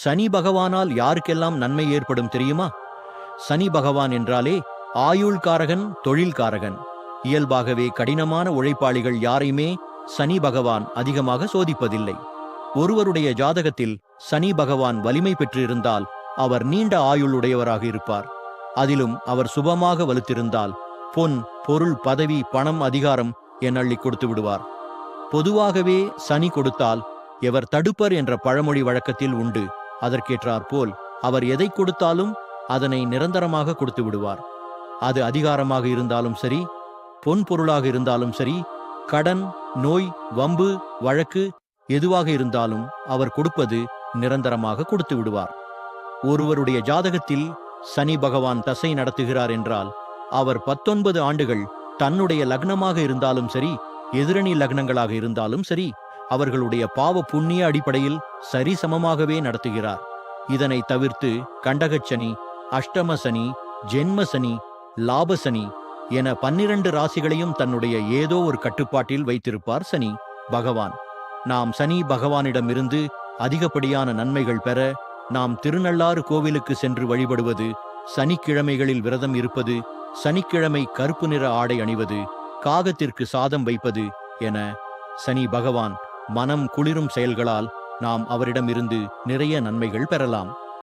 சனி பகவானால் யாருக்கெல்லாம் நன்மை ஏற்படும் தெரியுமா? சனி பகவான் என்றாலே ஆயுள்காரகன், தொழில்காரகன். இயல்பாகவே கடினமான உழைப்பாளிகள் யாரையுமே சனி பகவான் அதிகமாக சோதிப்பதில்லை. ஒருவருடைய ஜாதகத்தில் சனி பகவான் வலிமை பெற்றிருந்தால் அவர் நீண்ட ஆயுளுடையவராக இருப்பார். அதிலும் அவர் சுபமாக வலுத்திருந்தால் பொன், பொருள், பதவி, பணம், அதிகாரம் என அள்ளி கொடுத்து விடுவார். பொதுவாகவே சனி கொடுத்தால் எவர் தடுப்பர் என்ற பழமொழி வழக்கத்தில் உண்டு. அதற்கேற்றாற்போல் அவர் எதை கொடுத்தாலும் அதனை நிரந்தரமாக கொடுத்து விடுவார். அது அதிகாரமாக இருந்தாலும் சரி, பொன் பொருளாக இருந்தாலும் சரி, கடன், நோய், வம்பு, வழக்கு எதுவாக இருந்தாலும் அவர் கொடுப்பது நிரந்தரமாக கொடுத்து விடுவார். ஒருவருடைய ஜாதகத்தில் சனி பகவான் தசை நடத்துகிறார் என்றால் அவர் 19 ஆண்டுகள் தன்னுடைய லக்னமாக இருந்தாலும் சரி, எதிரணி லக்னங்களாக இருந்தாலும் சரி, அவர்களுடைய பாவ புண்ணிய அடிப்படையில் சரிசமமாகவே நடத்துகிறார். இதனை தவிர்த்து கண்டகச்சனி, அஷ்டம சனி, ஜென்ம சனி, லாபசனி என 12 ராசிகளையும் தன்னுடைய ஏதோ ஒரு கட்டுப்பாட்டில் வைத்திருப்பார் சனி பகவான். நாம் சனி பகவானிடமிருந்து அதிகப்படியான நன்மைகள் பெற நாம் திருநள்ளாறு கோவிலுக்கு சென்று வழிபடுவது, சனிக்கிழமைகளில் விரதம் இருப்பது, சனிக்கிழமை கருப்பு நிற ஆடை அணிவது, காகத்திற்கு சாதம் வைப்பது என சனி பகவான் மனம் குளிரும் செயல்களால் நாம் அவரிடமிருந்து நிறைய நன்மைகள் பெறலாம்.